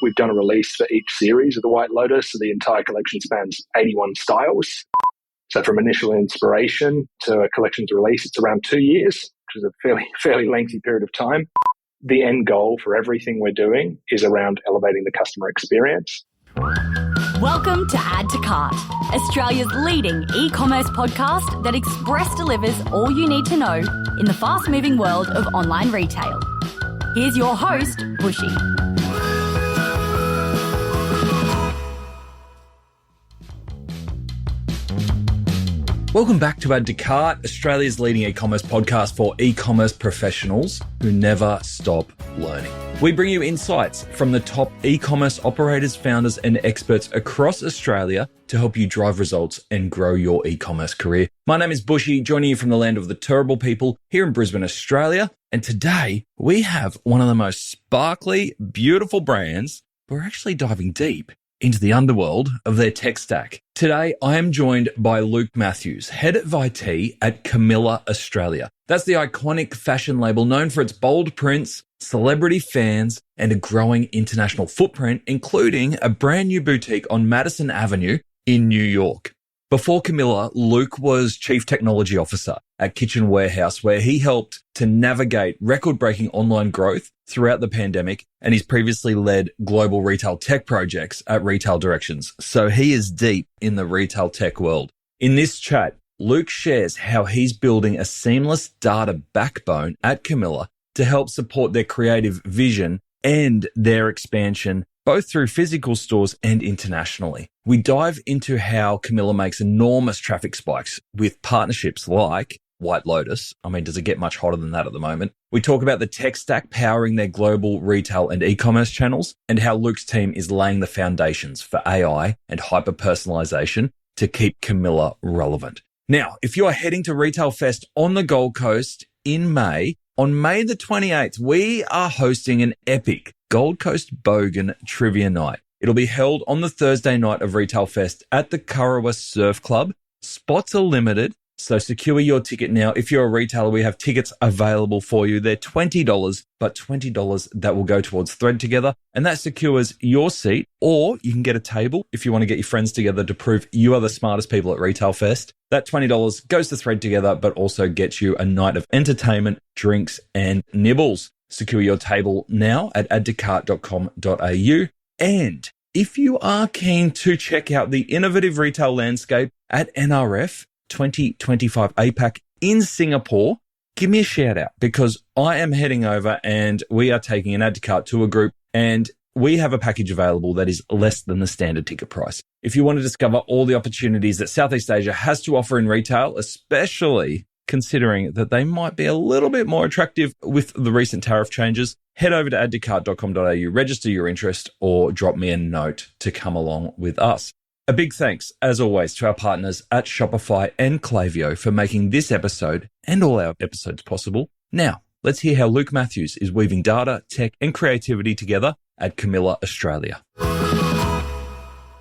We've done a release for each series of the White Lotus, so the entire collection spans 81 styles. So from initial inspiration to a collection's release, it's around 2 years, which is a fairly lengthy period of time. The end goal for everything we're doing is around elevating the customer experience. Welcome to Add to Cart, Australia's leading e-commerce podcast that express delivers all you need to know in the fast-moving world of online retail. Here's your host, Bushy. Welcome back to Add to Cart, Australia's leading e-commerce podcast for e-commerce professionals who never stop learning. We bring you insights from the top e-commerce operators, founders, and experts across Australia to help you drive results and grow your e-commerce career. My name is Bushy, joining you from the land of the Turrbal people here in Brisbane, Australia. And today we have one of the most sparkly, beautiful brands. We're actually diving deep into the underworld of their tech stack. Today, I am joined by Luke Matthews, Head of IT at Camilla Australia. That's the iconic fashion label known for its bold prints, celebrity fans, and a growing international footprint, including a brand new boutique on Madison Avenue in New York. Before Camilla, Luke was Chief Technology Officer at Kitchen Warehouse, where he helped to navigate record-breaking online growth throughout the pandemic, and he's previously led global retail tech projects at Retail Directions. So he is deep in the retail tech world. In this chat, Luke shares how he's building a seamless data backbone at Camilla to help support their creative vision and their expansion, both through physical stores and internationally. We dive into how Camilla makes enormous traffic spikes with partnerships like White Lotus. I mean, does it get much hotter than that at the moment? We talk about the tech stack powering their global retail and e-commerce channels and how Luke's team is laying the foundations for AI and hyper-personalization to keep Camilla relevant. Now, if you are heading to Retail Fest on the Gold Coast in May, on May the 28th, we are hosting an epic Gold Coast Bogan Trivia Night. It'll be held on the Thursday night of Retail Fest at the Currawa Surf Club. Spots are limited, so secure your ticket now. If you're a retailer, we have tickets available for you. They're $20, but $20 that will go towards Thread Together, and that secures your seat, or you can get a table if you want to get your friends together to prove you are the smartest people at Retail Fest. That $20 goes to Thread Together, but also gets you a night of entertainment, drinks, and nibbles. Secure your table now at addtocart.com.au. And if you are keen to check out the innovative retail landscape at NRF 2025 APAC in Singapore, give me a shout out because I am heading over and we are taking an Add to Cart tour group and we have a package available that is less than the standard ticket price. If you want to discover all the opportunities that Southeast Asia has to offer in retail, especially considering that they might be a little bit more attractive with the recent tariff changes, head over to addtocart.com.au, register your interest, or drop me a note to come along with us. A big thanks, as always, to our partners at Shopify and Klaviyo for making this episode and all our episodes possible. Now, let's hear how Luke Matthews is weaving data, tech, and creativity together at Camilla Australia.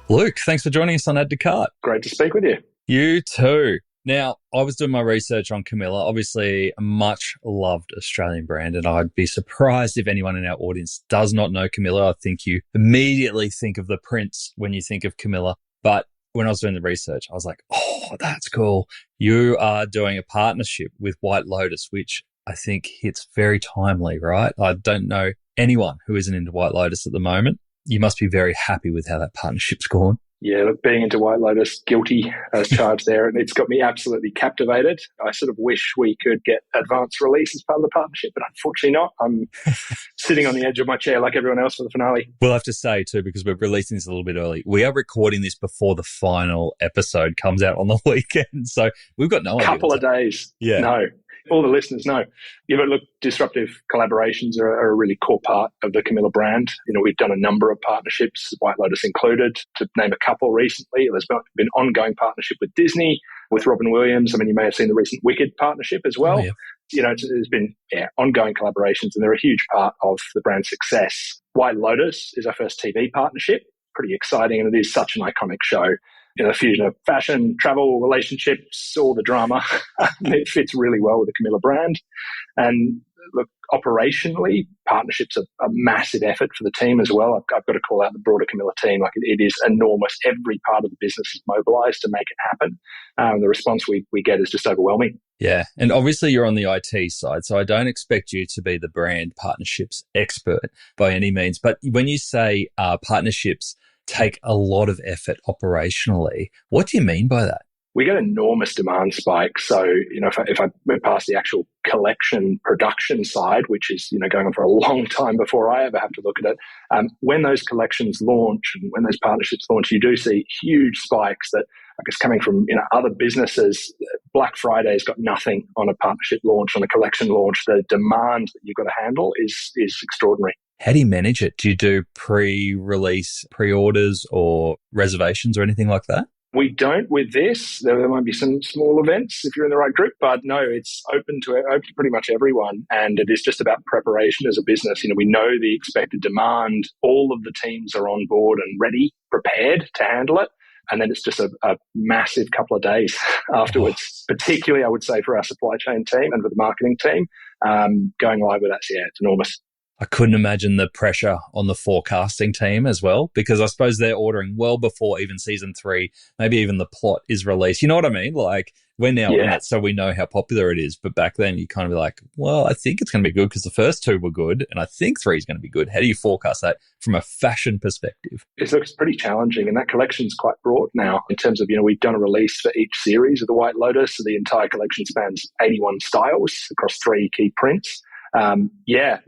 Luke, thanks for joining us on Add to Cart. Great to speak with you. You too. Now, I was doing my research on Camilla, obviously a much loved Australian brand, and I'd be surprised if anyone in our audience does not know Camilla. I think you immediately think of the prince when you think of Camilla. But when I was doing the research, I was like, oh, that's cool. You are doing a partnership with White Lotus, which I think hits very timely, right? I don't know anyone who isn't into White Lotus at the moment. You must be very happy with how that partnership's gone. Yeah, look, being into White Lotus, guilty as charged there, and it's got me absolutely captivated. I sort of wish we could get advanced release as part of the partnership, but unfortunately not. I'm sitting on the edge of my chair like everyone else for the finale. We'll have to say too, because we're releasing this a little bit early, we are recording this before the final episode comes out on the weekend, so we've got no idea. Couple of days. Yeah. No. All the listeners know. Yeah, but look, disruptive collaborations are a really core part of the Camilla brand. You know, we've done a number of partnerships, White Lotus included, to name a couple recently. There's been ongoing partnership with Disney, with Robin Williams. I mean, you may have seen the recent Wicked partnership as well. Oh, yeah. You know, there's been ongoing collaborations, and they're a huge part of the brand's success. White Lotus is our first TV partnership. Pretty exciting, and it is such an iconic show. You know, the fusion of fashion, travel, relationships, all the drama. It fits really well with the Camilla brand. And look, operationally, partnerships are a massive effort for the team as well. I've got to call out the broader Camilla team. Like it is enormous. Every part of the business is mobilized to make it happen. The response we get is just overwhelming. Yeah. And obviously you're on the IT side, so I don't expect you to be the brand partnerships expert by any means. But when you say partnerships take a lot of effort operationally, what do you mean by that? We get enormous demand spikes. So, if I went past the actual collection production side, which is, going on for a long time before I ever have to look at it, when those collections launch and when those partnerships launch, you do see huge spikes that, I guess, coming from, other businesses. Black Friday's got nothing on a partnership launch, on a collection launch. The demand that you've got to handle is extraordinary. How do you manage it? Do you do pre-release, pre-orders or reservations or anything like that? We don't with this. There might be some small events if you're in the right group, but no, it's open to pretty much everyone. And it is just about preparation as a business. We know the expected demand. All of the teams are on board and ready, prepared to handle it. And then it's just a massive couple of days afterwards, particularly I would say for our supply chain team and for the marketing team, going live with us. Yeah, it's enormous. I couldn't imagine the pressure on the forecasting team as well, because I suppose they're ordering well before even season 3, maybe even the plot is released. You know what I mean? Like we're now in it, so we know how popular it is. But back then you kind of be like, well, I think it's going to be good because the first 2 were good and I think 3 is going to be good. How do you forecast that from a fashion perspective? It looks pretty challenging, and that collection's quite broad now in terms of, we've done a release for each series of the White Lotus. So the entire collection spans 81 styles across 3 key prints.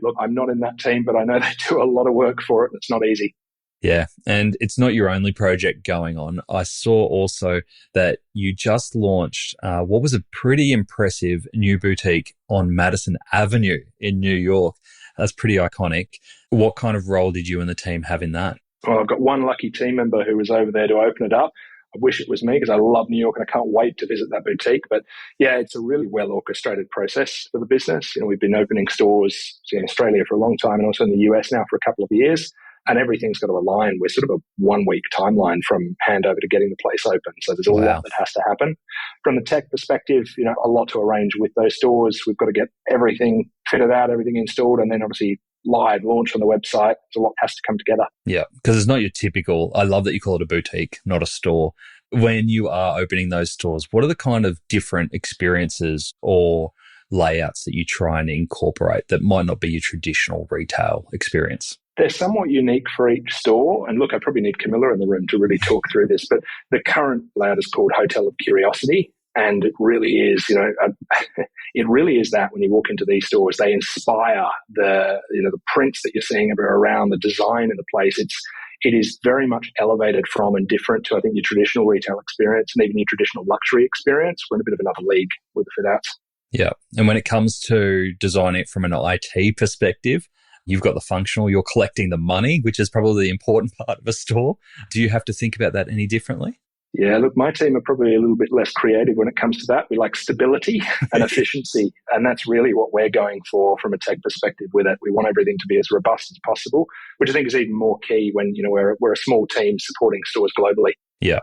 Look, I'm not in that team, but I know they do a lot of work for it. And it's not easy. Yeah. And it's not your only project going on. I saw also that you just launched what was a pretty impressive new boutique on Madison Avenue in New York. That's pretty iconic. What kind of role did you and the team have in that? Well, I've got one lucky team member who was over there to open it up. I wish it was me because I love New York and I can't wait to visit that boutique. But yeah, it's a really well orchestrated process for the business. We've been opening stores in Australia for a long time and also in the US now for a couple of years. And everything's got to align with sort of a 1-week timeline from handover to getting the place open. So there's a lot that has to happen. From the tech perspective, a lot to arrange with those stores. We've got to get everything fitted out, everything installed, and then obviously live launch on the website. So a lot has to come together. Yeah, because it's not your typical, I love that you call it a boutique, not a store. When you are opening those stores, what are the kind of different experiences or layouts that you try and incorporate that might not be your traditional retail experience? They're somewhat unique for each store. And look, I probably need Camilla in the room to really talk through this, but the current layout is called Hotel of Curiosity. And it really is, it really is that when you walk into these stores, they inspire the prints that you're seeing around, the design of the place. It is very much elevated from and different to, I think, your traditional retail experience and even your traditional luxury experience. We're in a bit of another league with the fit outs. Yeah. And when it comes to designing it from an IT perspective, you've got the functional, you're collecting the money, which is probably the important part of a store. Do you have to think about that any differently? Yeah, look, my team are probably a little bit less creative when it comes to that. We like stability and efficiency, and that's really what we're going for from a tech perspective with it. We want everything to be as robust as possible, which I think is even more key when, we're a small team supporting stores globally. Yeah.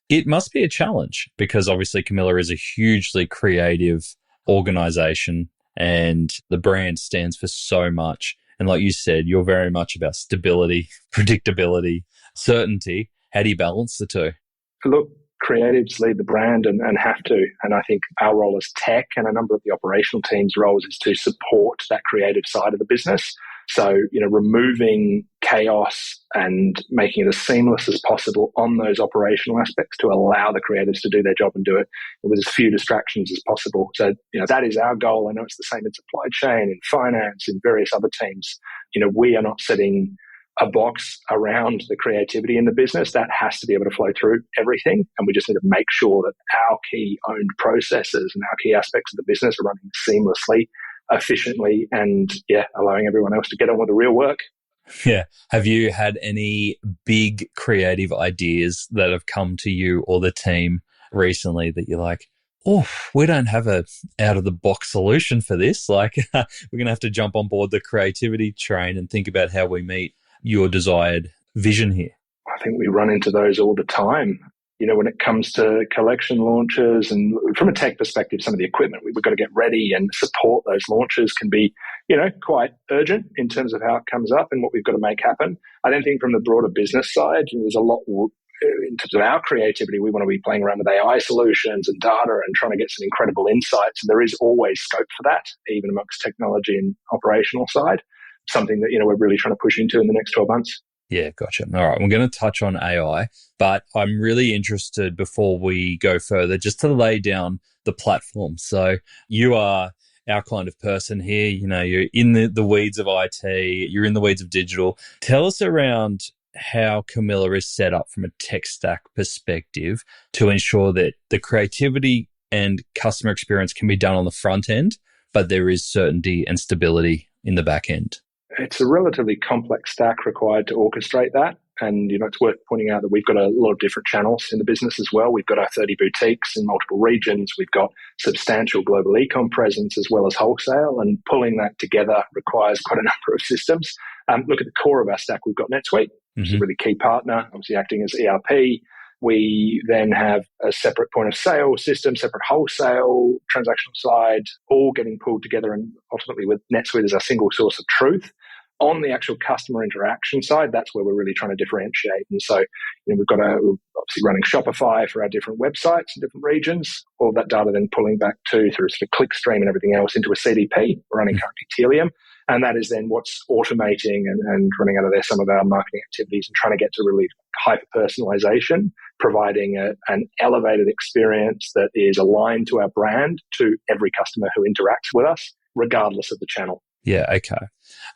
It must be a challenge because obviously Camilla is a hugely creative organization and the brand stands for so much. And like you said, you're very much about stability, predictability, certainty. How do you balance the two? Look, creatives lead the brand and have to. And I think our role as tech and a number of the operational teams' roles is to support that creative side of the business. So, removing chaos and making it as seamless as possible on those operational aspects to allow the creatives to do their job and do it with as few distractions as possible. So, that is our goal. I know it's the same in supply chain, in finance, in various other teams. We are not setting a box around the creativity in the business. That has to be able to flow through everything. And we just need to make sure that our key owned processes and our key aspects of the business are running seamlessly, efficiently, and allowing everyone else to get on with the real work. Yeah. Have you had any big creative ideas that have come to you or the team recently that you're like, oh, we don't have a out of the box solution for this. Like we're going to have to jump on board the creativity train and think about how we meet your desired vision here? I think we run into those all the time. when it comes to collection launches and from a tech perspective, some of the equipment we've got to get ready and support those launches can be, quite urgent in terms of how it comes up and what we've got to make happen. I don't think from the broader business side, there's a lot in terms of our creativity. We want to be playing around with AI solutions and data and trying to get some incredible insights. And there is always scope for that, even amongst technology and operational side, something that, we're really trying to push into in the next 12 months. Yeah, gotcha. All right, we're going to touch on AI, but I'm really interested before we go further just to lay down the platform. So you are our kind of person here. You're in the weeds of IT, you're in the weeds of digital. Tell us around how Camilla is set up from a tech stack perspective to ensure that the creativity and customer experience can be done on the front end, but there is certainty and stability in the back end. It's a relatively complex stack required to orchestrate that. And, it's worth pointing out that we've got a lot of different channels in the business as well. We've got our 30 boutiques in multiple regions. We've got substantial global e-com presence as well as wholesale. And pulling that together requires quite a number of systems. Look at the core of our stack. We've got NetSuite, which is a really key partner, obviously acting as ERP. We then have a separate point of sale system, separate wholesale, transactional side, all getting pulled together and ultimately with NetSuite as our single source of truth. On the actual customer interaction side, that's where we're really trying to differentiate. And so, we're obviously running Shopify for our different websites in different regions. All that data then pulling back through sort of clickstream and everything else into a CDP. We're running currently Telium. And that is then what's automating and running out of there some of our marketing activities and trying to get to really hyper-personalization, providing an elevated experience that is aligned to our brand to every customer who interacts with us, regardless of the channel. Yeah, okay.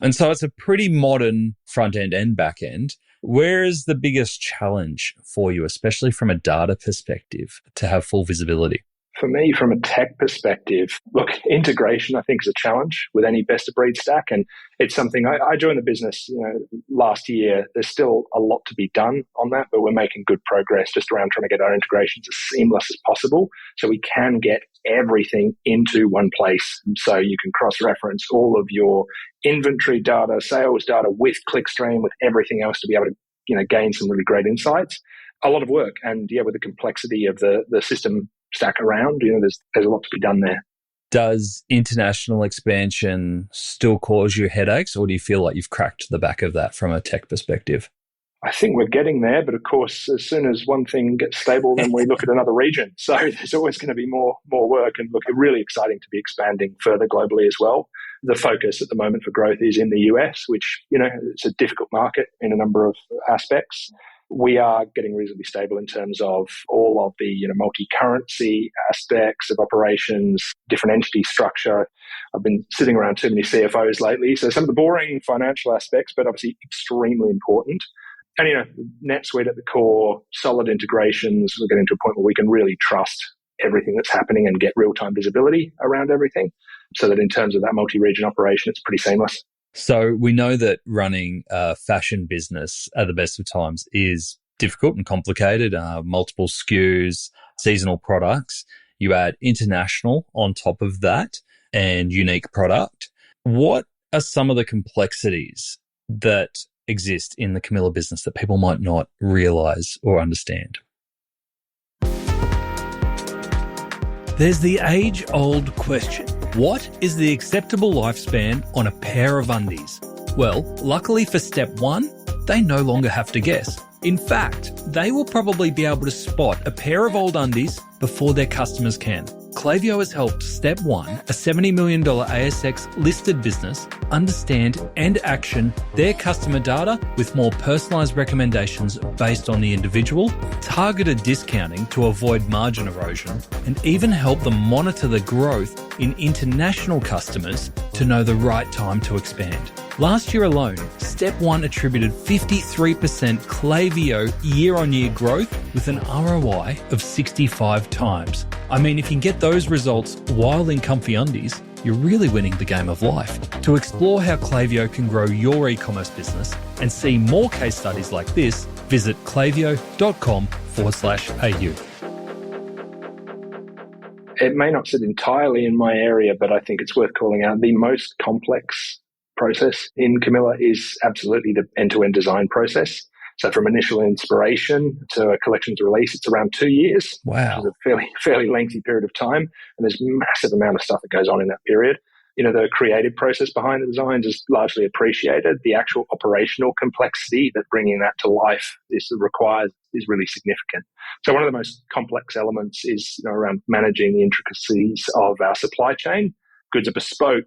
And so it's a pretty modern front end and back end. Where is the biggest challenge for you, especially from a data perspective, to have full visibility? For me, from a tech perspective, look, integration, I think, is a challenge with any best-of-breed stack. And it's something I joined the business last year. There's still a lot to be done on that, but we're making good progress just around trying to get our integrations as seamless as possible so we can get everything into one place. So you can cross-reference all of your inventory data, sales data with Clickstream, with everything else to be able to gain some really great insights. A lot of work. And with the complexity of the system stack around, there's a lot to be done there. Does international expansion still cause you headaches, or do you feel like you've cracked the back of that from a tech perspective? I think we're getting there, but of course, as soon as one thing gets stable, then we look at another region. So there's always going to be more work, and look, really exciting to be expanding further globally as well. The focus at the moment for growth is in the US, which, it's a difficult market in a number of aspects. We are getting reasonably stable in terms of all of the multi-currency aspects of operations, different entity structure. I've been sitting around too many CFOs lately, so some of the boring financial aspects, but obviously extremely important. And NetSuite at the core, solid integrations. We're getting to a point where we can really trust everything that's happening and get real-time visibility around everything, so that in terms of that multi-region operation, it's pretty seamless. So we know that running a fashion business at the best of times is difficult and complicated, multiple SKUs, seasonal products. You add international on top of that and unique product. What are some of the complexities that exist in the Camilla business that people might not realize or understand? There's the age-old question. What is the acceptable lifespan on a pair of undies? Well, luckily for step one, they no longer have to guess. In fact, they will probably be able to spot a pair of old undies before their customers can. Klaviyo has helped Step 1, a $70 million ASX-listed business, understand and action their customer data with more personalised recommendations based on the individual, targeted discounting to avoid margin erosion, and even help them monitor the growth in international customers to know the right time to expand. Last year alone, Step 1 attributed 53% Klaviyo year-on-year growth with an ROI of 65 times. I mean, if you can get those results while in comfy undies, you're really winning the game of life. To explore how Klaviyo can grow your e-commerce business and see more case studies like this, visit klaviyo.com/au. It may not sit entirely in my area, but I think it's worth calling out the most complex process in Camilla is absolutely the end-to-end design process. So from initial inspiration to a collections release, it's around 2 years, Wow. which is a fairly lengthy period of time. And there's massive amount of stuff that goes on in that period. The creative process behind the designs is largely appreciated. The actual operational complexity that bringing that to life is really significant. So one of the most complex elements is around managing the intricacies of our supply chain. Goods are bespoke,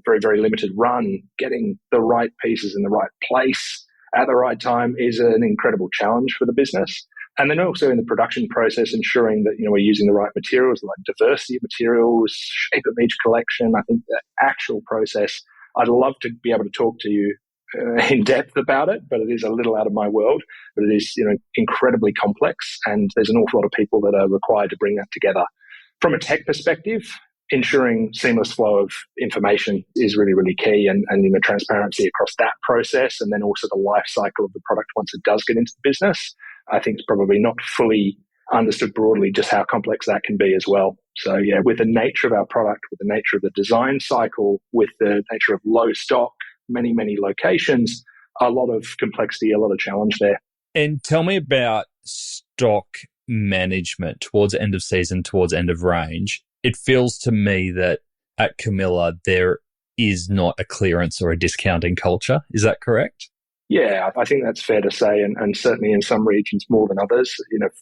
very, very limited run. Getting the right pieces in the right place at the right time is an incredible challenge for the business. And then also in the production process, ensuring that we're using the right materials, like diversity of materials, shape of each collection. I think the actual process, I'd love to be able to talk to you in depth about it, but it is a little out of my world. But it is incredibly complex, and there's an awful lot of people that are required to bring that together. From a tech perspective, ensuring seamless flow of information is really, really key, and transparency across that process, and then also the life cycle of the product once it does get into the business. I think it's probably not fully understood broadly just how complex that can be as well. So yeah, with the nature of our product, with the nature of the design cycle, with the nature of low stock, many, many locations, a lot of complexity, a lot of challenge there. And tell me about stock management towards end of season, towards end of range. It feels to me that at Camilla, there is not a clearance or a discounting culture. Is that correct? Yeah, I think that's fair to say, and certainly in some regions more than others.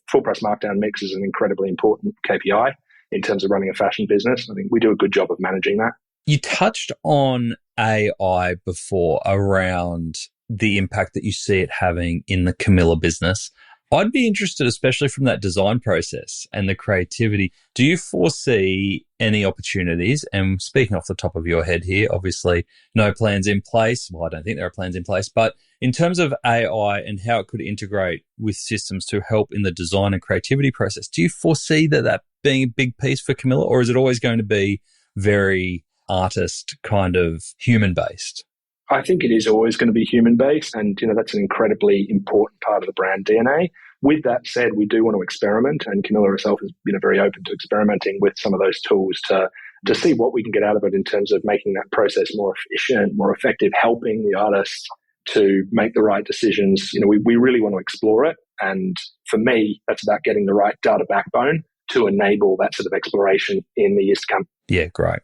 Full price markdown mix is an incredibly important KPI in terms of running a fashion business. I think we do a good job of managing that. You touched on AI before around the impact that you see it having in the Camilla business. I'd be interested, especially from that design process and the creativity. Do you foresee any opportunities? And speaking off the top of your head here, obviously no plans in place. Well, I don't think there are plans in place, but in terms of AI and how it could integrate with systems to help in the design and creativity process, do you foresee that being a big piece for Camilla, or is it always going to be very artist kind of human based? I think it is always going to be human-based, and that's an incredibly important part of the brand DNA. With that said, we do want to experiment, and Camilla herself has been very open to experimenting with some of those tools to see what we can get out of it in terms of making that process more efficient, more effective, helping the artists to make the right decisions. We really want to explore it, and for me, that's about getting the right data backbone to enable that sort of exploration in the years to come. Yeah, great.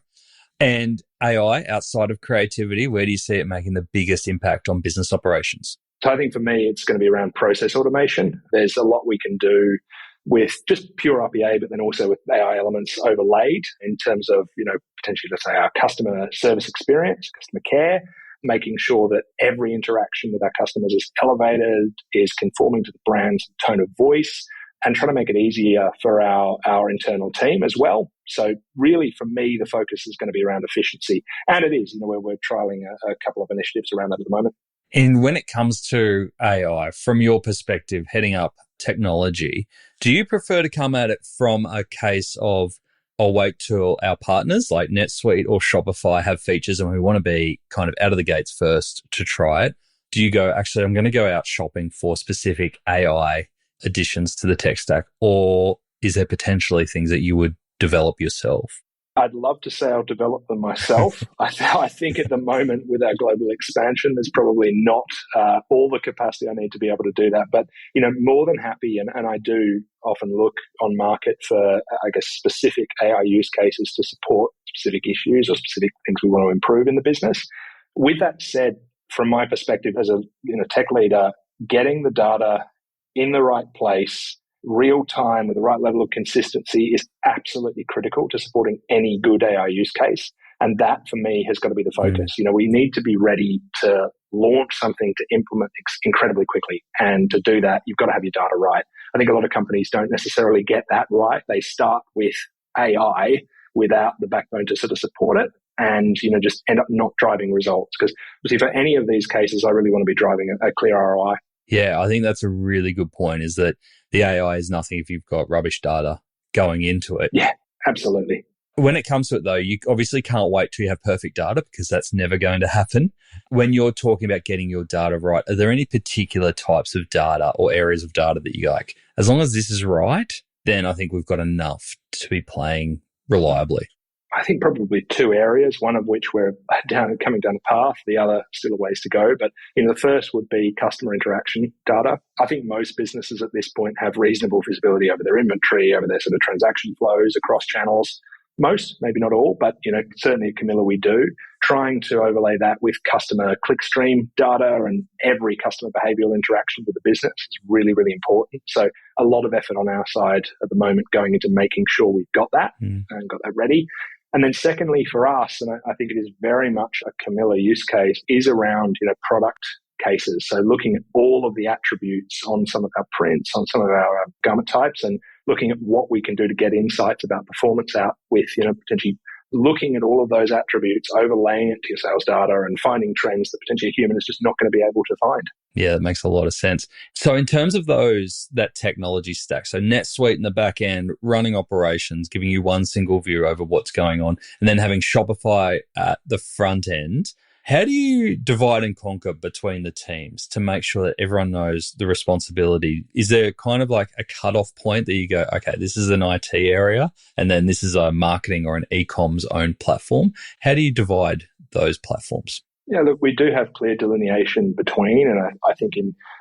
And AI outside of creativity, where do you see it making the biggest impact on business operations? So I think for me, it's going to be around process automation. There's a lot we can do with just pure RPA, but then also with AI elements overlaid in terms of, potentially, let's say, our customer service experience, customer care, making sure that every interaction with our customers is elevated, is conforming to the brand's tone of voice, and trying to make it easier for our internal team as well. So really, for me, the focus is going to be around efficiency. And it is, we're trialing a couple of initiatives around that at the moment. And when it comes to AI, from your perspective, heading up technology, do you prefer to come at it from a case of, I'll wait till our partners like NetSuite or Shopify have features and we want to be kind of out of the gates first to try it? Do you go, actually, I'm going to go out shopping for specific AI additions to the tech stack, or is there potentially things that you would develop yourself? I'd love to say I'll develop them myself. I think at the moment with our global expansion, there's probably not all the capacity I need to be able to do that. But, more than happy. And I do often look on market for, I guess, specific AI use cases to support specific issues or specific things we want to improve in the business. With that said, from my perspective as a tech leader, getting the data in the right place, real time with the right level of consistency is absolutely critical to supporting any good AI use case. And that for me has got to be the focus. We need to be ready to launch something to implement incredibly quickly. And to do that, you've got to have your data right. I think a lot of companies don't necessarily get that right. They start with AI without the backbone to sort of support it, and just end up not driving results. Because obviously for any of these cases, I really want to be driving a clear ROI. Yeah, I think that's a really good point, is that the AI is nothing if you've got rubbish data going into it. Yeah, absolutely. When it comes to it, though, you obviously can't wait till you have perfect data, because that's never going to happen. When you're talking about getting your data right, are there any particular types of data or areas of data that you like? As long as this is right, then I think we've got enough to be playing reliably. I think probably two areas, one of which we're coming down the path, the other still a ways to go. But the first would be customer interaction data. I think most businesses at this point have reasonable visibility over their inventory, over their sort of transaction flows across channels. Most, maybe not all, but certainly at Camilla we do. Trying to overlay that with customer clickstream data and every customer behavioural interaction with the business is really, really important. So a lot of effort on our side at the moment going into making sure we've got that and got that ready. And then secondly, for us, and I think it is very much a Camilla use case, is around product cases. So looking at all of the attributes on some of our prints, on some of our garment types, and looking at what we can do to get insights about performance out with, potentially looking at all of those attributes, overlaying it to your sales data and finding trends that potentially a human is just not going to be able to find. Yeah, that makes a lot of sense. So in terms of that technology stack, so NetSuite in the back end, running operations, giving you one single view over what's going on, and then having Shopify at the front end, how do you divide and conquer between the teams to make sure that everyone knows the responsibility? Is there kind of like a cutoff point that you go, okay, this is an IT area, and then this is a marketing or an e-com's own platform? How do you divide those platforms? Yeah, look, we do have clear delineation between, and I think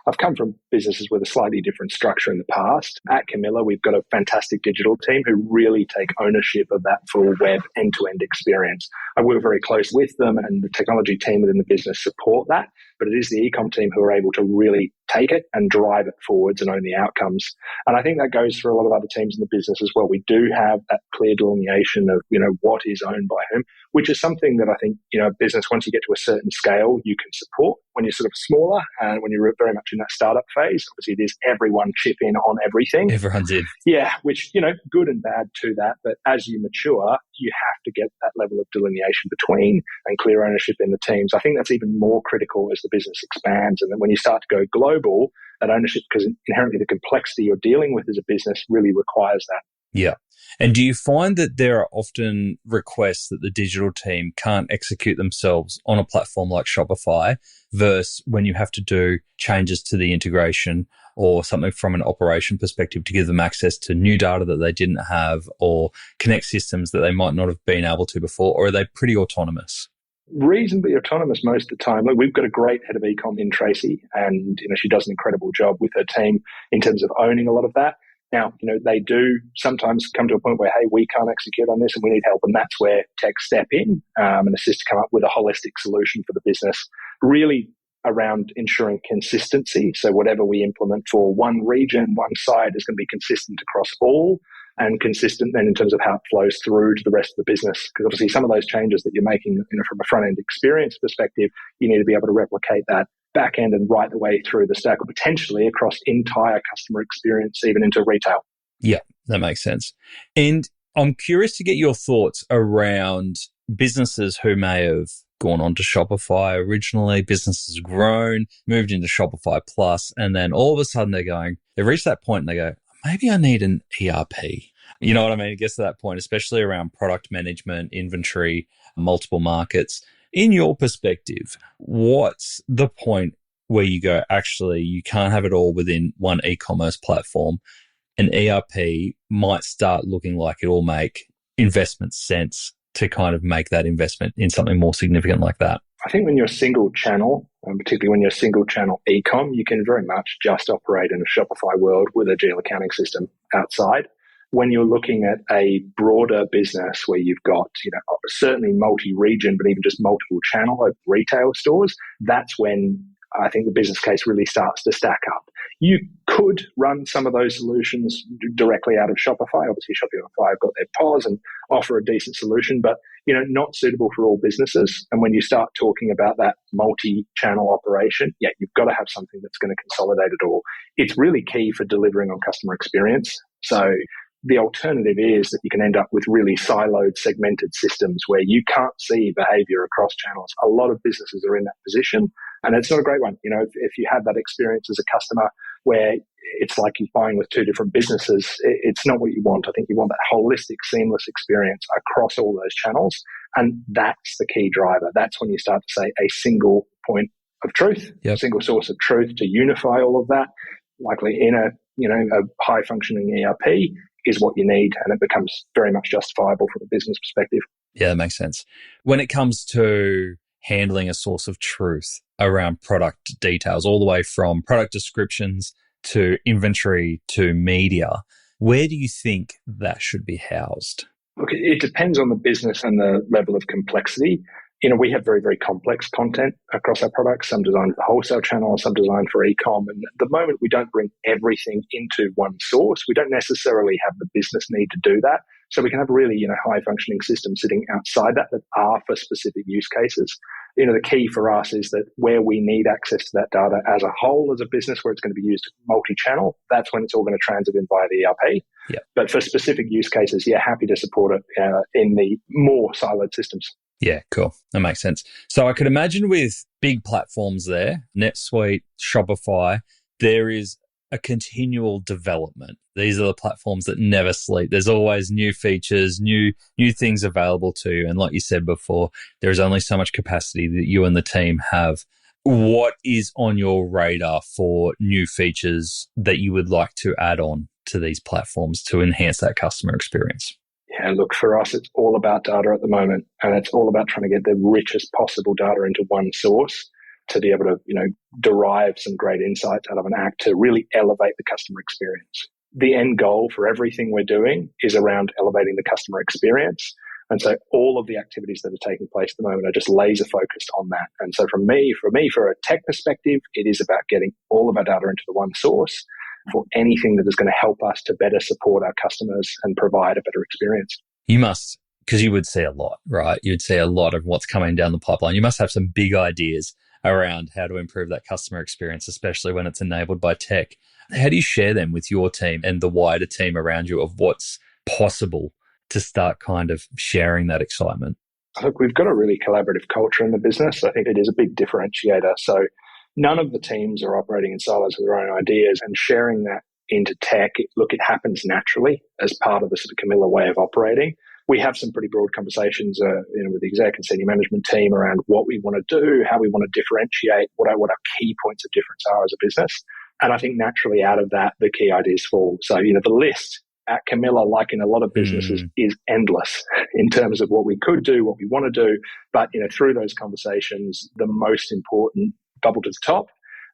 I've come from businesses with a slightly different structure in the past. At Camilla, we've got a fantastic digital team who really take ownership of that full web end-to-end experience. I work very close with them, and the technology team within the business support that, but it is the e-com team who are able to really take it and drive it forwards and own the outcomes. And I think that goes for a lot of other teams in the business as well. We do have that clear delineation of, what is owned by whom, which is something that I think, business, once you get to a certain scale, you can support. When you're sort of smaller and when you're very much in that startup phase, obviously it is everyone chip in on everything. Everyone's in. Yeah, which, good and bad to that. But as you mature, you have to get that level of delineation between and clear ownership in the teams. I think that's even more critical as the business expands. And then when you start to go global, that ownership, because inherently the complexity you're dealing with as a business really requires that. Yeah. And do you find that there are often requests that the digital team can't execute themselves on a platform like Shopify versus when you have to do changes to the integration or something from an operation perspective to give them access to new data that they didn't have or connect systems that they might not have been able to before, or are they pretty autonomous? Reasonably autonomous most of the time. Look, we've got a great head of ecom in Tracy, and she does an incredible job with her team in terms of owning a lot of that. Now, they do sometimes come to a point where, hey, we can't execute on this and we need help. And that's where tech step in and assist to come up with a holistic solution for the business, really around ensuring consistency. So whatever we implement for one region, one side is going to be consistent across all, and consistent then in terms of how it flows through to the rest of the business. Because obviously some of those changes that you're making from a front-end experience perspective, you need to be able to replicate that back end and right the way through the stack, or potentially across entire customer experience, even into retail. Yeah, that makes sense. And I'm curious to get your thoughts around businesses who may have gone on to Shopify originally, businesses grown, moved into Shopify Plus, and then all of a sudden they've reached that point and they go, maybe I need an ERP. You know what I mean? It gets to that point, especially around product management, inventory, multiple markets. In your perspective, what's the point where you go, actually, you can't have it all within one e-commerce platform? An ERP might start looking like it will make investment sense to kind of make that investment in something more significant like that. I think when you're a single channel, and particularly when you're a single channel e-com, you can very much just operate in a Shopify world with a GL accounting system outside. When you're looking at a broader business where you've got, certainly multi-region, but even just multiple channel of retail stores, that's when I think the business case really starts to stack up. You could run some of those solutions directly out of Shopify. Obviously, Shopify have got their POS and offer a decent solution, but not suitable for all businesses. And when you start talking about that multi-channel operation, you've got to have something that's going to consolidate it all. It's really key for delivering on customer experience. So the alternative is that you can end up with really siloed, segmented systems where you can't see behavior across channels. A lot of businesses are in that position, and it's not a great one. If you have that experience as a customer where it's like you're buying with two different businesses, it's not what you want. I think you want that holistic, seamless experience across all those channels, and that's the key driver. That's when you start to say a single point of truth, a single source of truth to unify all of that, likely in a high-functioning ERP, is what you need, and it becomes very much justifiable from a business perspective. Yeah, that makes sense. When it comes to handling a source of truth around product details, all the way from product descriptions to inventory to media, where do you think that should be housed? Look, it depends on the business and the level of complexity. We have very, very complex content across our products, some designed for the wholesale channel, some designed for e-com. And at the moment, we don't bring everything into one source. We don't necessarily have the business need to do that. So we can have really, high functioning systems sitting outside that are for specific use cases. The key for us is that where we need access to that data as a whole, as a business, where it's going to be used multi-channel, that's when it's all going to transit in via the ERP. Yeah. But for specific use cases, happy to support it in the more siloed systems. Yeah, cool. That makes sense. So I could imagine with big platforms there, NetSuite, Shopify, there is a continual development. These are the platforms that never sleep. There's always new features, new things available to you. And like you said before, there's only so much capacity that you and the team have. What is on your radar for new features that you would like to add on to these platforms to enhance that customer experience? Yeah, look, for us, it's all about data at the moment, and it's all about trying to get the richest possible data into one source to be able to, derive some great insights out of an act to really elevate the customer experience. The end goal for everything we're doing is around elevating the customer experience. And so all of the activities that are taking place at the moment are just laser focused on that. And so for me, for a tech perspective, it is about getting all of our data into the one source for anything that is going to help us to better support our customers and provide a better experience. You must, because you would see a lot, right? You'd see a lot of what's coming down the pipeline. You must have some big ideas around how to improve that customer experience, especially when it's enabled by tech. How do you share them with your team and the wider team around you of what's possible to start kind of sharing that excitement? Look, we've got a really collaborative culture in the business. I think it is a big differentiator. So none of the teams are operating in silos with their own ideas, and sharing that into tech, it happens naturally as part of the sort of Camilla way of operating. We have some pretty broad conversations with the exec and senior management team around what we want to do, how we want to differentiate, what our key points of difference are as a business. And I think naturally out of that, the key ideas fall. So, the list at Camilla, like in a lot of businesses, is endless in terms of what we could do, what we want to do. But, through those conversations, the most important bubble to the top.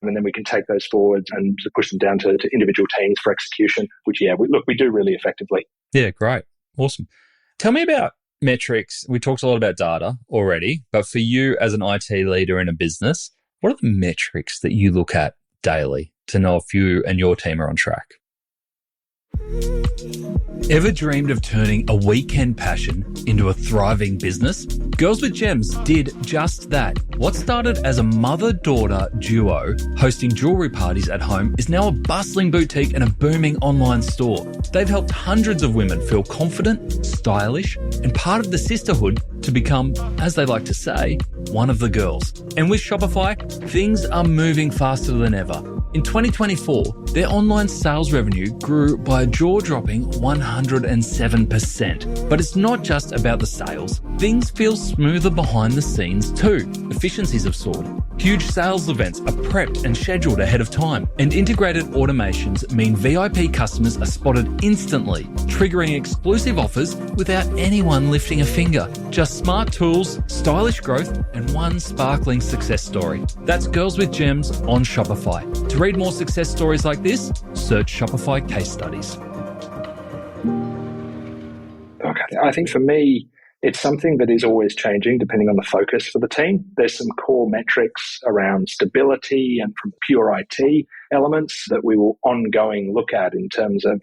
And then we can take those forwards and push them down to individual teams for execution, which, we do really effectively. Yeah, great. Awesome. Tell me about metrics. We talked a lot about data already, but for you as an IT leader in a business, what are the metrics that you look at daily to know if you and your team are on track? Ever dreamed of turning a weekend passion into a thriving business? Girls with Gems did just that. What started as a mother-daughter duo hosting jewellery parties at home is now a bustling boutique and a booming online store. They've helped hundreds of women feel confident, stylish, and part of the sisterhood to become, as they like to say, one of the girls. And with Shopify, things are moving faster than ever. In 2024, their online sales revenue grew by a jaw-dropping 107%. But it's not just about the sales. Things feel smoother behind the scenes too. Efficiencies have soared. Huge sales events are prepped and scheduled ahead of time. And integrated automations mean VIP customers are spotted instantly, triggering exclusive offers without anyone lifting a finger. Just smart tools, stylish growth, and one sparkling success story. That's Girls with Gems on Shopify. To read more success stories like this, search Shopify case studies. Okay, I think for me, it's something that is always changing depending on the focus for the team. There's some core metrics around stability and from pure IT elements that we will ongoing look at in terms of,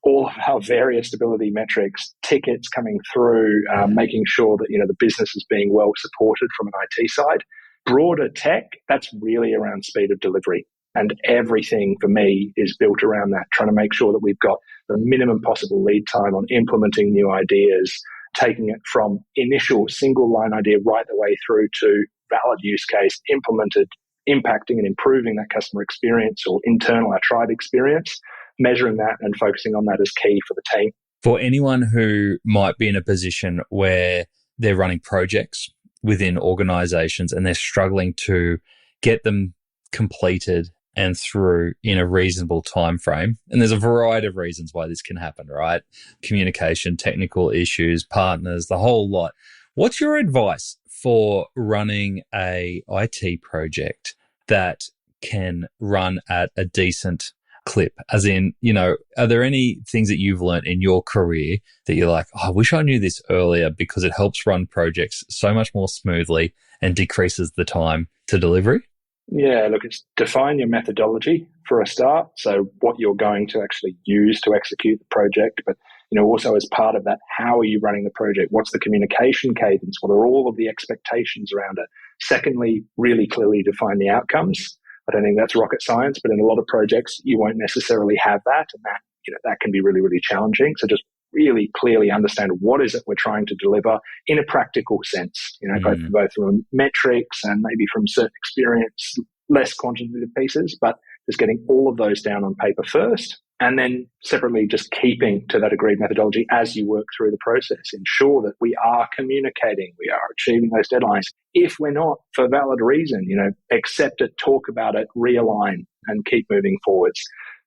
all of our various stability metrics, tickets coming through, making sure that, the business is being well supported from an IT side. Broader tech, that's really around speed of delivery. And everything for me is built around that, trying to make sure that we've got the minimum possible lead time on implementing new ideas, taking it from initial single line idea right the way through to valid use case, implemented, impacting and improving that customer experience or internal, our tribe experience. Measuring that and focusing on that is key for the team. For anyone who might be in a position where they're running projects within organizations and they're struggling to get them completed and through in a reasonable time frame. And there's a variety of reasons why this can happen, right? Communication, technical issues, partners, the whole lot. What's your advice for running a IT project that can run at a decent clip? As in, are there any things that you've learned in your career that you're like, I wish I knew this earlier, because it helps run projects so much more smoothly and decreases the time to delivery? Yeah, look, it's define your methodology for a start. So what you're going to actually use to execute the project, but also as part of that, how are you running the project? What's the communication cadence? What are all of the expectations around it? Secondly, really clearly define the outcomes. I don't think that's rocket science, but in a lot of projects, you won't necessarily have that, and that can be really, really challenging. So just really clearly understand what is it we're trying to deliver in a practical sense, both from metrics and maybe from certain experience, less quantitative pieces, but just getting all of those down on paper first. And then separately, just keeping to that agreed methodology as you work through the process. Ensure that we are communicating, we are achieving those deadlines. If we're not, for valid reason, accept it, talk about it, realign, and keep moving forwards.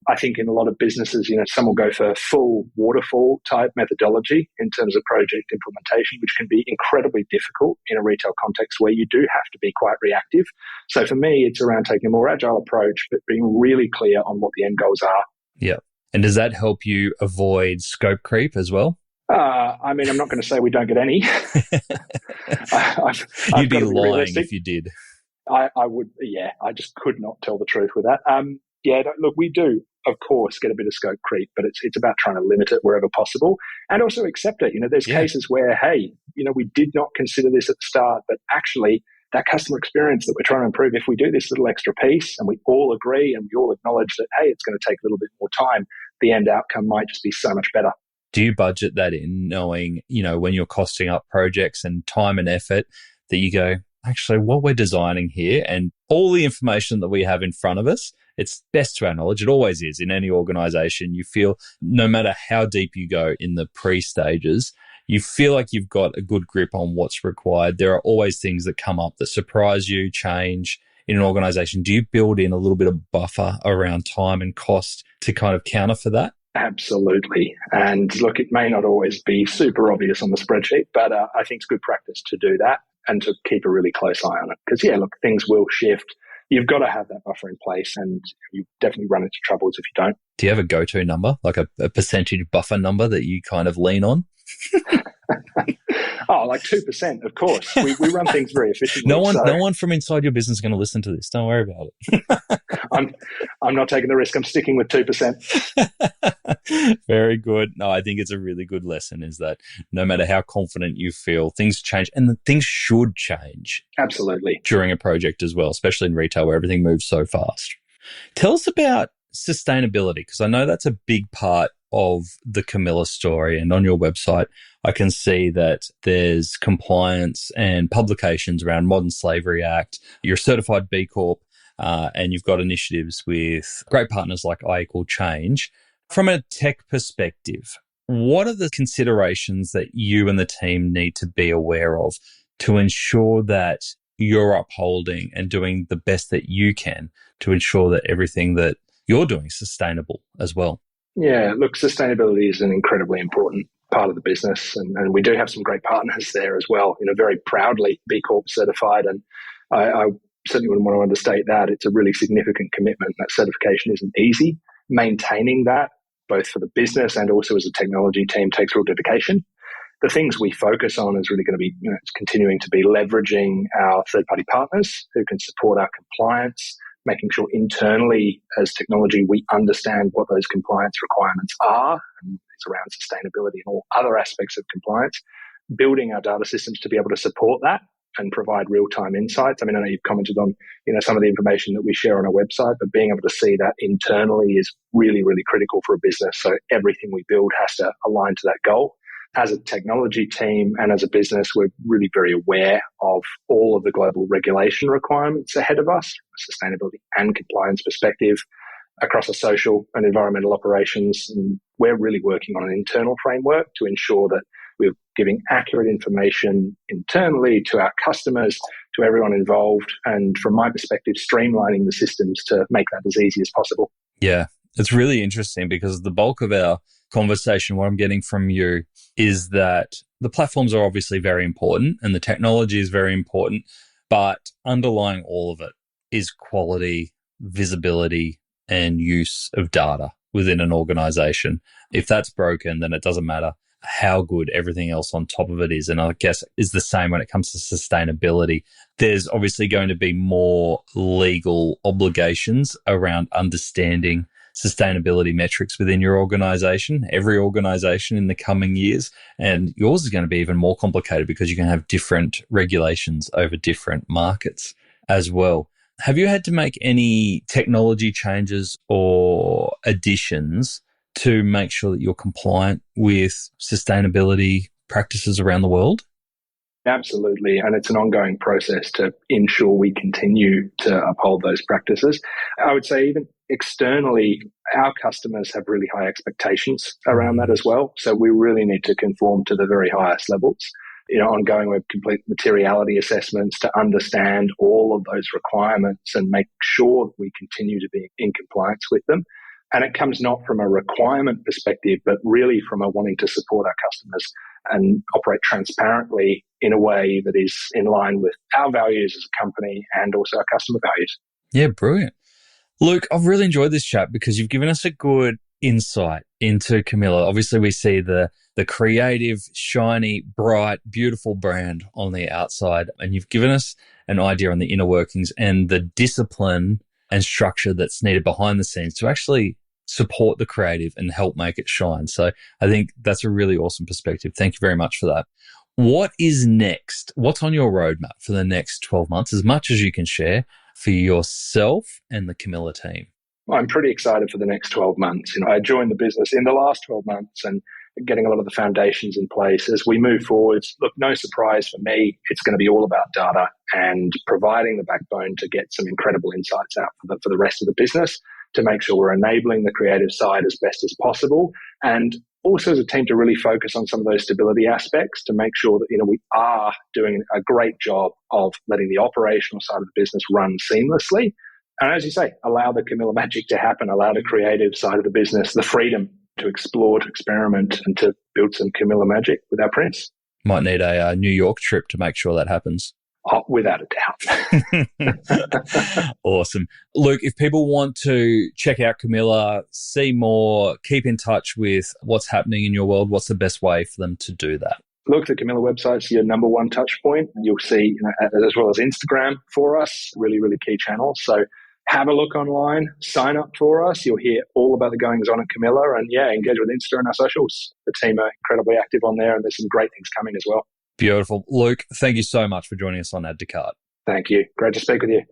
I think in a lot of businesses, some will go for full waterfall type methodology in terms of project implementation, which can be incredibly difficult in a retail context where you do have to be quite reactive. So for me, it's around taking a more agile approach, but being really clear on what the end goals are. Yeah. And does that help you avoid scope creep as well? I'm not going to say we don't get any. You'd be lying if you did. I would, yeah. I just could not tell the truth with that. Look, we do, of course, get a bit of scope creep, but it's about trying to limit it wherever possible and also accept it. There's cases where, hey, we did not consider this at the start, but actually that customer experience that we're trying to improve, if we do this little extra piece and we all agree and we all acknowledge that, hey, it's going to take a little bit more time, the end outcome might just be so much better. Do you budget that in, knowing, when you're costing up projects and time and effort, that you go, actually, what we're designing here and all the information that we have in front of us, it's best to our knowledge. It always is in any organization. You feel no matter how deep you go in the pre-stages, you feel like you've got a good grip on what's required. There are always things that come up that surprise you, change in an organization. Do you build in a little bit of buffer around time and cost to kind of counter for that? Absolutely. And look, it may not always be super obvious on the spreadsheet, but I think it's good practice to do that and to keep a really close eye on it. Because, things will shift. You've got to have that buffer in place, and you definitely run into troubles if you don't. Do you have a go-to number, like a percentage buffer number that you kind of lean on? Oh, like 2%, of course. We run things very efficiently. No one from inside your business is going to listen to this. Don't worry about it. I'm not taking the risk. I'm sticking with 2%. Very good. No, I think it's a really good lesson, is that no matter how confident you feel, things change, and things should change. Absolutely. During a project as well, especially in retail where everything moves so fast. Tell us about sustainability, because I know that's a big part of the Camilla story. And on your website, I can see that there's compliance and publications around Modern Slavery Act. You're a certified B Corp, and you've got initiatives with great partners like I Equal Change. From a tech perspective, what are the considerations that you and the team need to be aware of to ensure that you're upholding and doing the best that you can to ensure that everything that you're doing is sustainable as well? Yeah, look, sustainability is an incredibly important part of the business, and we do have some great partners there as well. Very proudly B Corp certified, and I certainly wouldn't want to understate that. It's a really significant commitment. That certification isn't easy. Maintaining that, both for the business and also as a technology team, takes real dedication. The things we focus on is really going to be, it's continuing to be leveraging our third-party partners who can support our compliance, making sure internally as technology we understand what those compliance requirements are, and it's around sustainability and all other aspects of compliance, building our data systems to be able to support that and provide real-time insights. I know you've commented on, some of the information that we share on our website, but being able to see that internally is really, really critical for a business. So everything we build has to align to that goal. As a technology team and as a business, we're really very aware of all of the global regulation requirements ahead of us, sustainability and compliance perspective across our social and environmental operations. And we're really working on an internal framework to ensure that we're giving accurate information internally to our customers to everyone involved. And from my perspective, streamlining the systems to make that as easy as possible. Yeah, it's really interesting because the bulk of our conversation, what I'm getting from you is that the platforms are obviously very important and the technology is very important, but underlying all of it is quality, visibility, and use of data within an organization. If that's broken, then it doesn't matter how good everything else on top of it is. And I guess is the same when it comes to sustainability. There's obviously going to be more legal obligations around understanding sustainability metrics within your organization, every organization in the coming years. And yours is going to be even more complicated because you're going to have different regulations over different markets as well. Have you had to make any technology changes or additions to make sure that you're compliant with sustainability practices around the world? Absolutely. And it's an ongoing process to ensure we continue to uphold those practices. I would say even externally, our customers have really high expectations around that as well. So we really need to conform to the very highest levels. Ongoing with complete materiality assessments to understand all of those requirements and make sure that we continue to be in compliance with them. And it comes not from a requirement perspective, but really from a wanting to support our customers and operate transparently in a way that is in line with our values as a company and also our customer values. Yeah, brilliant. Luke, I've really enjoyed this chat because you've given us a good insight into Camilla. Obviously, we see the creative, shiny, bright, beautiful brand on the outside, and you've given us an idea on the inner workings and the discipline and structure that's needed behind the scenes to actually support the creative and help make it shine. So I think that's a really awesome perspective. Thank you very much for that. What is next? What's on your roadmap for the next 12 months, as much as you can share for yourself and the Camilla team? Well, I'm pretty excited for the next 12 months. I joined the business in the last 12 months and getting a lot of the foundations in place as we move forward. Look, no surprise for me, it's going to be all about data and providing the backbone to get some incredible insights out for the rest of the business to make sure we're enabling the creative side as best as possible. And also as a team to really focus on some of those stability aspects to make sure that, we are doing a great job of letting the operational side of the business run seamlessly. And as you say, allow the Camilla magic to happen, allow the creative side of the business the freedom to explore, to experiment, and to build some Camilla magic with our prints. Might need a New York trip to make sure that happens. Oh, without a doubt. Awesome. Luke, if people want to check out Camilla, see more, keep in touch with what's happening in your world, what's the best way for them to do that? Look, the Camilla website's your number one touch point. You'll see, as well as Instagram for us, really, really key channels. So have a look online, sign up for us. You'll hear all about the goings on at Camilla and engage with Insta and our socials. The team are incredibly active on there and there's some great things coming as well. Beautiful. Luke, thank you so much for joining us on Add to Cart. Thank you. Great to speak with you.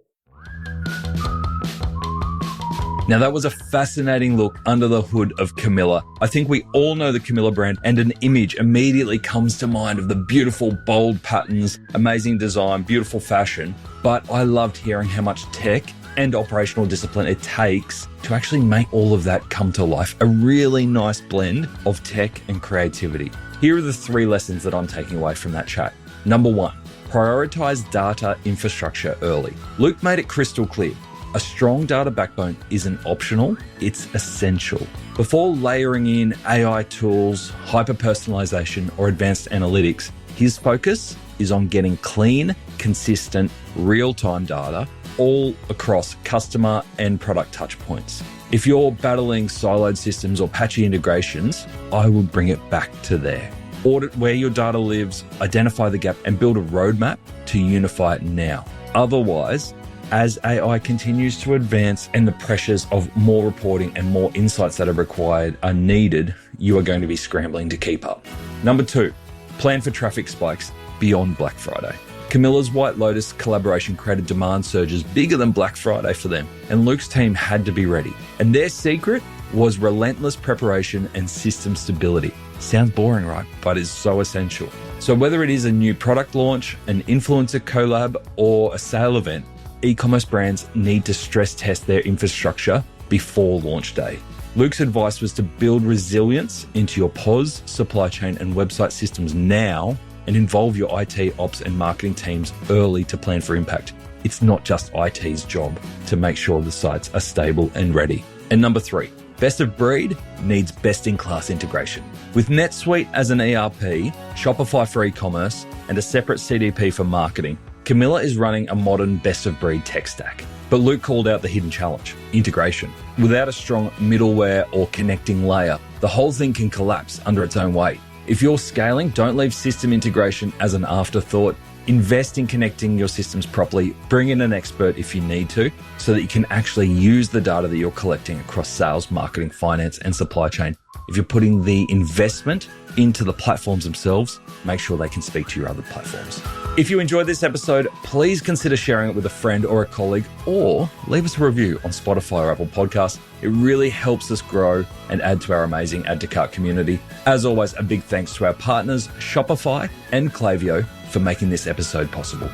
Now, that was a fascinating look under the hood of Camilla. I think we all know the Camilla brand and an image immediately comes to mind of the beautiful, bold patterns, amazing design, beautiful fashion. But I loved hearing how much tech and operational discipline it takes to actually make all of that come to life. A really nice blend of tech and creativity. Here are the 3 lessons that I'm taking away from that chat. Number 1, prioritize data infrastructure early. Luke made it crystal clear. A strong data backbone isn't optional, it's essential. Before layering in AI tools, hyper-personalization, or advanced analytics, his focus is on getting clean, consistent, real-time data all across customer and product touchpoints. If you're battling siloed systems or patchy integrations, I would bring it back to there. Audit where your data lives, identify the gap, and build a roadmap to unify it now. Otherwise, as AI continues to advance and the pressures of more reporting and more insights that are required are needed, you are going to be scrambling to keep up. Number 2, plan for traffic spikes beyond Black Friday. Camilla's White Lotus collaboration created demand surges bigger than Black Friday for them, and Luke's team had to be ready. And their secret was relentless preparation and system stability. Sounds boring, right? But is so essential. So whether it is a new product launch, an influencer collab, or a sale event, e-commerce brands need to stress test their infrastructure before launch day. Luke's advice was to build resilience into your POS, supply chain, and website systems now and involve your IT, ops, and marketing teams early to plan for impact. It's not just IT's job to make sure the sites are stable and ready. And number 3, best of breed needs best-in-class integration. With NetSuite as an ERP, Shopify for e-commerce, and a separate CDP for marketing, Camilla is running a modern best-of-breed tech stack. But Luke called out the hidden challenge, integration. Without a strong middleware or connecting layer, the whole thing can collapse under its own weight. If you're scaling, don't leave system integration as an afterthought. Invest in connecting your systems properly. Bring in an expert if you need to, so that you can actually use the data that you're collecting across sales, marketing, finance, and supply chain. If you're putting the investment into the platforms themselves, make sure they can speak to your other platforms. If you enjoyed this episode, please consider sharing it with a friend or a colleague, or leave us a review on Spotify or Apple Podcasts. It really helps us grow and add to our amazing Add to Cart community. As always, a big thanks to our partners, Shopify and Klaviyo, for making this episode possible.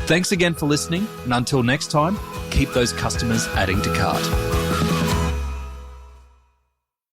Thanks again for listening, and until next time, keep those customers adding to cart.